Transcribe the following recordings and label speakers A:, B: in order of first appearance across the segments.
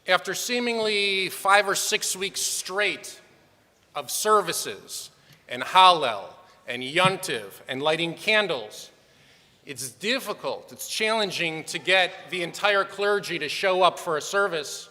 A: After seemingly 5 or 6 weeks straight of services and Hallel and Yontiv and lighting candles, it's difficult, it's challenging to get the entire clergy to show up for a service.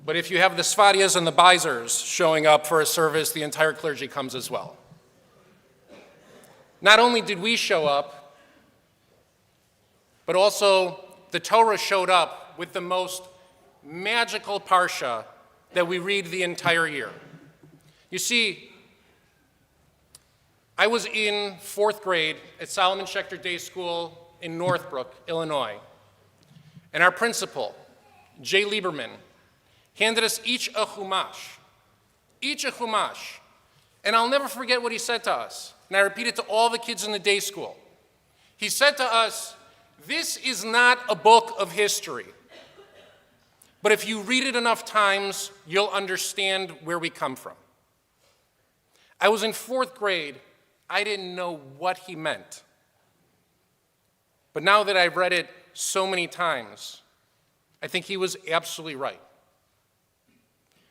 A: But if you have the Svadias and the Beisers showing up for a service, the entire clergy comes as well. Not only did we show up, but also the Torah showed up with the most magical parsha that we read the entire year. You see, I was in 4th grade at Solomon Schechter Day School in Northbrook, Illinois, and our principal, Jay Lieberman, handed us each a chumash, and I'll never forget what he said to us, and I repeat it to all the kids in the day school. He said to us, "This is not a book of history, but if you read it enough times, you'll understand where we come from." I was in 4th grade. I didn't know what he meant. But now that I've read it so many times, I think he was absolutely right.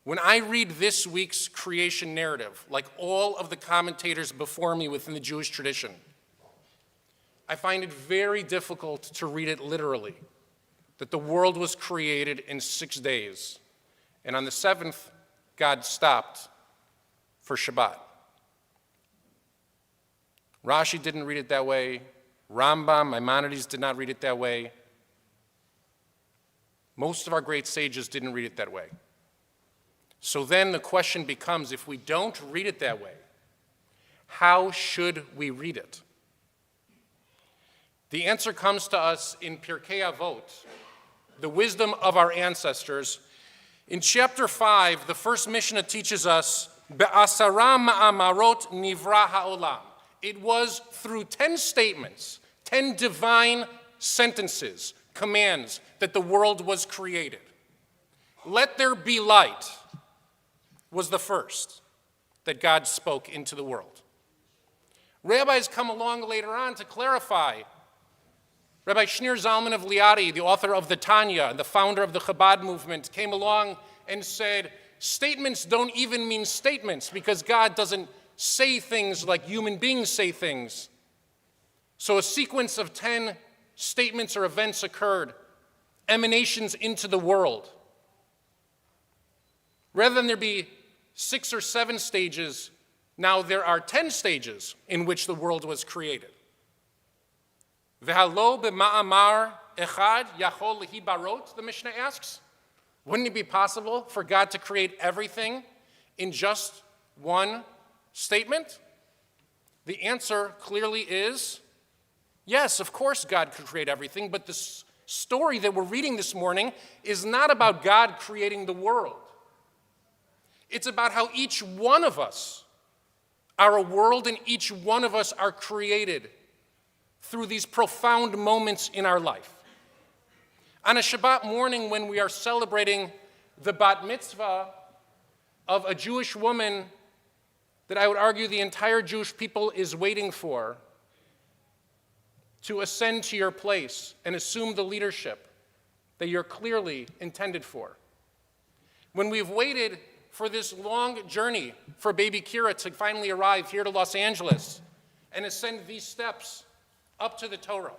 A: When I read this week's creation narrative, like all of the commentators before me within the Jewish tradition, I find it very difficult to read it literally, that the world was created in 6 days, and on the 7th, God stopped for Shabbat. Rashi didn't read it that way. Rambam, Maimonides did not read it that way. Most of our great sages didn't read it that way. So then the question becomes, if we don't read it that way, how should we read it? The answer comes to us in Pirkei Avot, the wisdom of our ancestors. In chapter 5, the first Mishnah teaches us, Be'asara ma'amarot nivra ha'olam. It was through 10 statements, 10 divine sentences, commands, that the world was created. Let there be light was the first that God spoke into the world. Rabbis come along later on to clarify. Rabbi Shneur Zalman of Liadi, the author of the Tanya, the founder of the Chabad movement, came along and said, statements don't even mean statements because God doesn't say things like human beings say things. So a sequence of 10 statements or events occurred, emanations into the world. Rather than there be 6 or 7 stages, now there are 10 stages in which the world was created. V'halo b'ma'amar echad yachol lehi barot, the Mishnah asks. Wouldn't it be possible for God to create everything in just one statement? The answer clearly is yes, of course God could create everything, but the story that we're reading this morning is not about God creating the world. It's about how each one of us are a world and each one of us are created through these profound moments in our life. On a Shabbat morning when we are celebrating the bat mitzvah of a Jewish woman that I would argue the entire Jewish people is waiting for, to ascend to your place and assume the leadership that you're clearly intended for. When we've waited for this long journey for baby Kira to finally arrive here to Los Angeles and ascend these steps up to the Torah,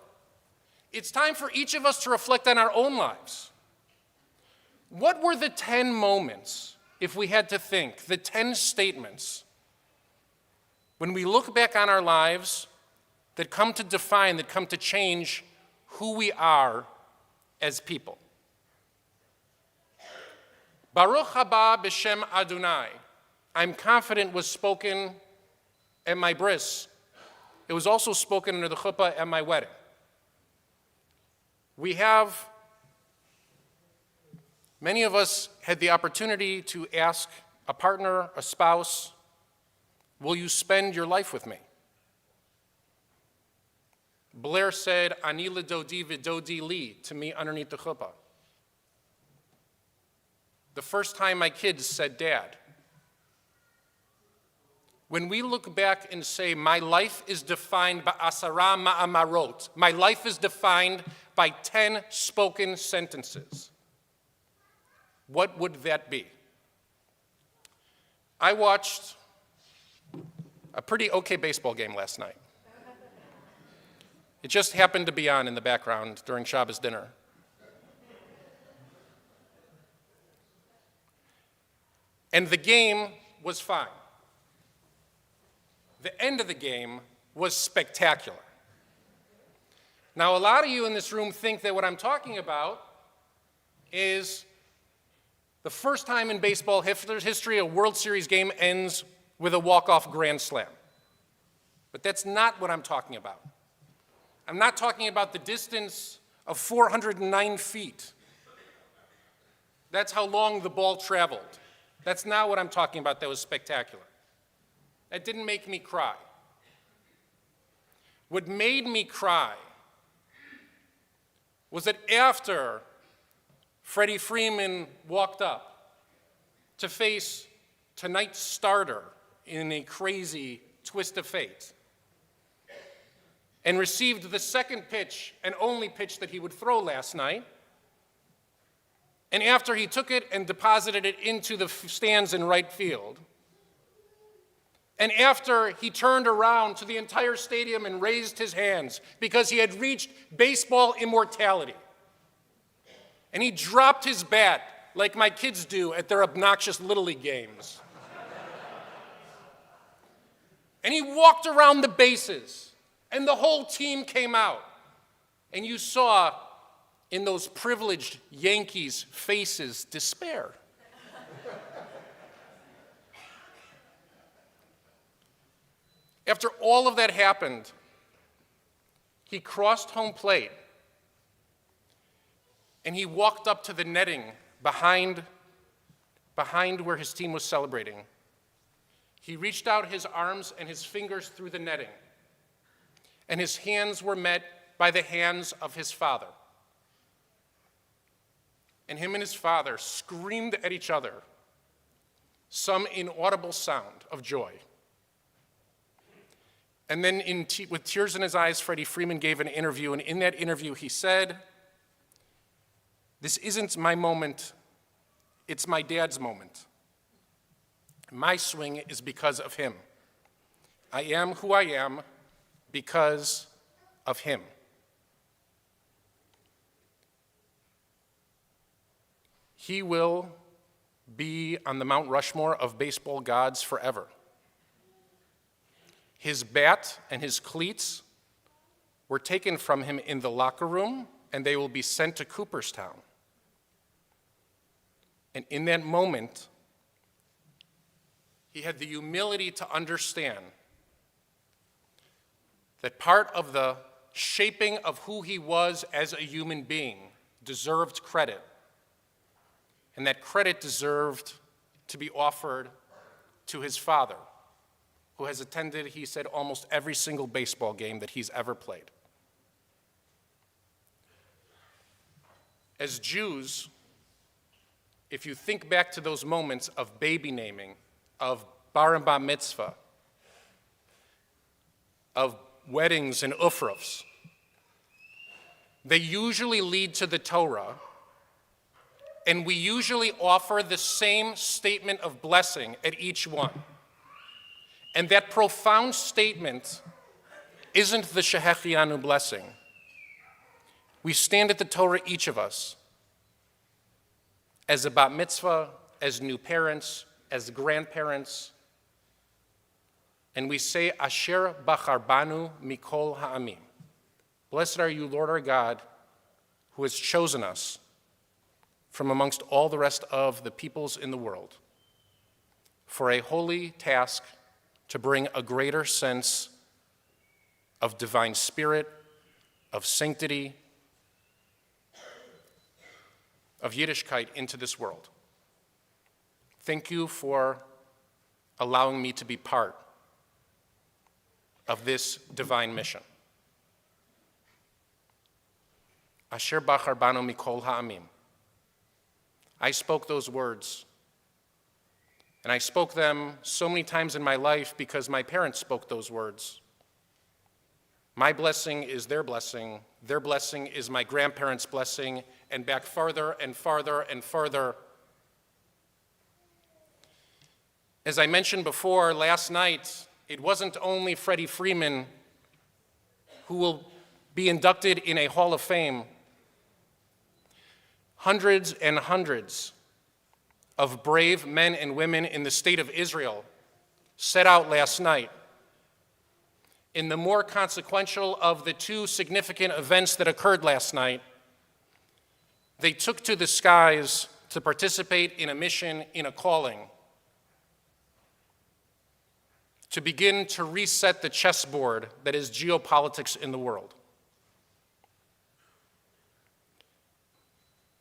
A: it's time for each of us to reflect on our own lives. What were the 10 moments, if we had to think, the 10 statements, when we look back on our lives that come to define, that come to change who we are as people? Baruch haba b'shem Adonai, I'm confident, was spoken at my bris. It was also spoken under the chuppah at my wedding. Many of us had the opportunity to ask a partner, a spouse, will you spend your life with me? Blair said, Ani l'dodi v'dodi li, to me underneath the chuppah. The first time my kids said dad. When we look back and say, my life is defined by asara ma'amarot, my life is defined by 10 spoken sentences, what would that be? I watched a pretty okay baseball game last night. It just happened to be on in the background during Shabbos dinner. And the game was fine. The end of the game was spectacular. Now, a lot of you in this room think that what I'm talking about is the first time in baseball history a World Series game ends with a walk-off grand slam. But that's not what I'm talking about. I'm not talking about the distance of 409 feet. That's how long the ball traveled. That's not what I'm talking about that was spectacular. That didn't make me cry. What made me cry was that after Freddie Freeman walked up to face tonight's starter in a crazy twist of fate and received the second pitch and only pitch that he would throw last night, and after he took it and deposited it into the stands in right field, and after he turned around to the entire stadium and raised his hands because he had reached baseball immortality, and he dropped his bat like my kids do at their obnoxious Little League games, and he walked around the bases, and the whole team came out, and you saw in those privileged Yankees' faces despair. After all of that happened, he crossed home plate and he walked up to the netting behind where his team was celebrating. He reached out his arms and his fingers through the netting, and his hands were met by the hands of his father. And him and his father screamed at each other some inaudible sound of joy. And then with tears in his eyes, Freddie Freeman gave an interview, and in that interview he said, "This isn't my moment, it's my dad's moment. My swing is because of him. I am who I am because of him." He will be on the Mount Rushmore of baseball gods forever. His bat and his cleats were taken from him in the locker room, and they will be sent to Cooperstown. And in that moment, he had the humility to understand that part of the shaping of who he was as a human being deserved credit, and that credit deserved to be offered to his father, who has attended, he said, almost every single baseball game that he's ever played. As Jews, if you think back to those moments of baby naming, of bar and bat mitzvah, of weddings and ufrufs, they usually lead to the Torah, and we usually offer the same statement of blessing at each one. And that profound statement isn't the Shehechianu blessing. We stand at the Torah, each of us, as a bat mitzvah, as new parents, as grandparents, and we say, Asher bachar banu mikol ha'amim. Blessed are you, Lord our God, who has chosen us from amongst all the rest of the peoples in the world for a holy task to bring a greater sense of divine spirit, of sanctity, of Yiddishkeit into this world. Thank you for allowing me to be part of this divine mission. Asher bachar banu mikol ha'amim. I spoke those words, and I spoke them so many times in my life because my parents spoke those words. My blessing is their blessing is my grandparents' blessing, and back farther and farther and farther, As I mentioned before, last night, it wasn't only Freddie Freeman who will be inducted in a Hall of Fame. Hundreds and hundreds of brave men and women in the state of Israel set out last night. In the more consequential of the two significant events that occurred last night, they took to the skies to participate in a mission, in a calling, to begin to reset the chessboard that is geopolitics in the world.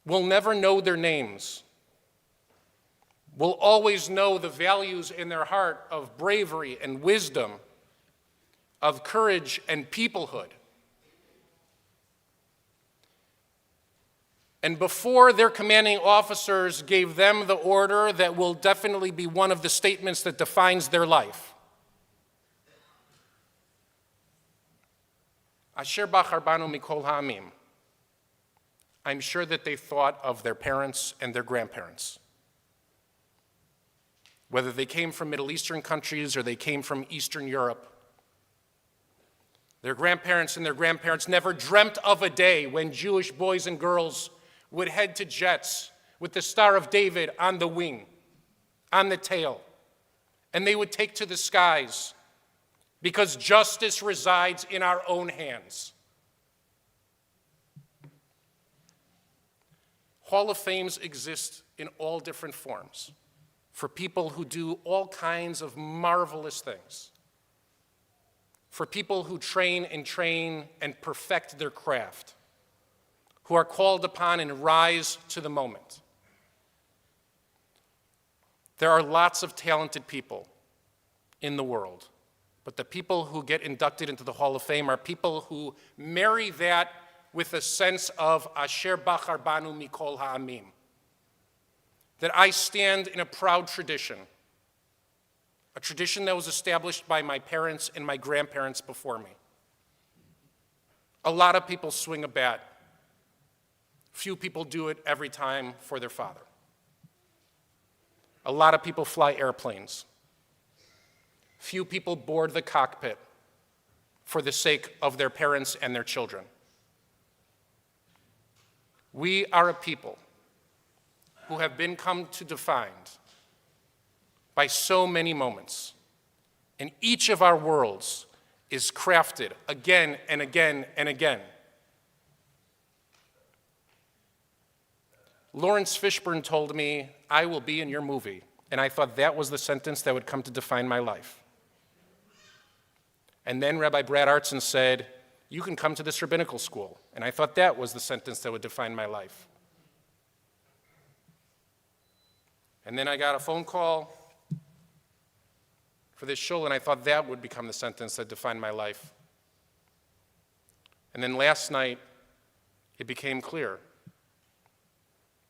A: We'll never know their names. We'll always know the values in their heart of bravery and wisdom, of courage and peoplehood. And before their commanding officers gave them the order that will definitely be one of the statements that defines their life, Asher bachar banu mikol ha'amim, I'm sure that they thought of their parents and their grandparents. Whether they came from Middle Eastern countries or they came from Eastern Europe, their grandparents and their grandparents never dreamt of a day when Jewish boys and girls would head to jets with the Star of David on the wing, on the tail, and they would take to the skies because justice resides in our own hands. Hall of Fames exist in all different forms for people who do all kinds of marvelous things, for people who train and perfect their craft, who are called upon and rise to the moment. There are lots of talented people in the world, but the people who get inducted into the Hall of Fame are people who marry that with a sense of Asher bachar banu mikol ha'amim, that I stand in a proud tradition, a tradition that was established by my parents and my grandparents before me. A lot of people swing a bat. Few people do it every time for their father. A lot of people fly airplanes. Few people board the cockpit for the sake of their parents and their children. We are a people who have been come to defined by so many moments, and each of our worlds is crafted again and again and again. Lawrence Fishburne told me, I will be in your movie, and I thought that was the sentence that would come to define my life. And then Rabbi Brad Artson said, you can come to this rabbinical school, and I thought that was the sentence that would define my life. And then I got a phone call for this shul, and I thought that would become the sentence that defined my life. And then last night, it became clear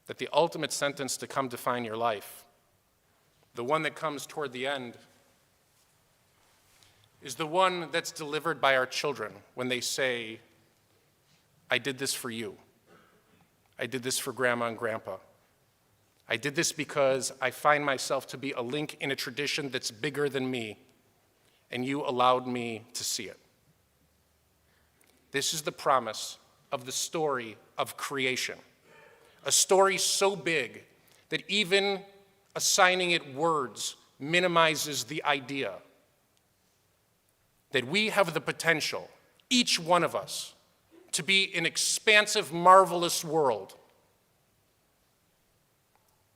A: that the ultimate sentence to come define your life, the one that comes toward the end, is the one that's delivered by our children when they say, I did this for you. I did this for Grandma and Grandpa. I did this because I find myself to be a link in a tradition that's bigger than me, and you allowed me to see it. This is the promise of the story of creation, a story so big that even assigning it words minimizes the idea that we have the potential, each one of us, to be an expansive, marvelous world.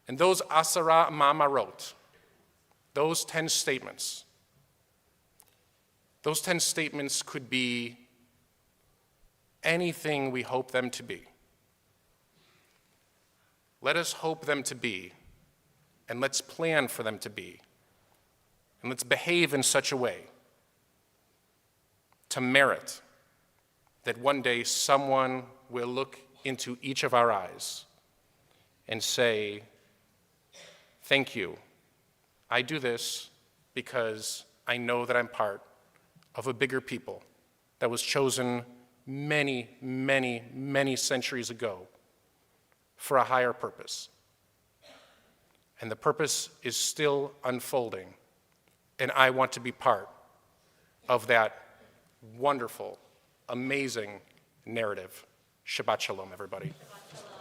A: And those asara mamarot, those 10 statements, could be anything we hope them to be. Let us hope them to be, and let's plan for them to be, and let's behave in such a way to merit that one day someone will look into each of our eyes and say, thank you. I do this because I know that I'm part of a bigger people that was chosen many, many, many centuries ago for a higher purpose. And the purpose is still unfolding. And I want to be part of that wonderful, amazing narrative. Shabbat shalom, everybody.
B: Shabbat shalom.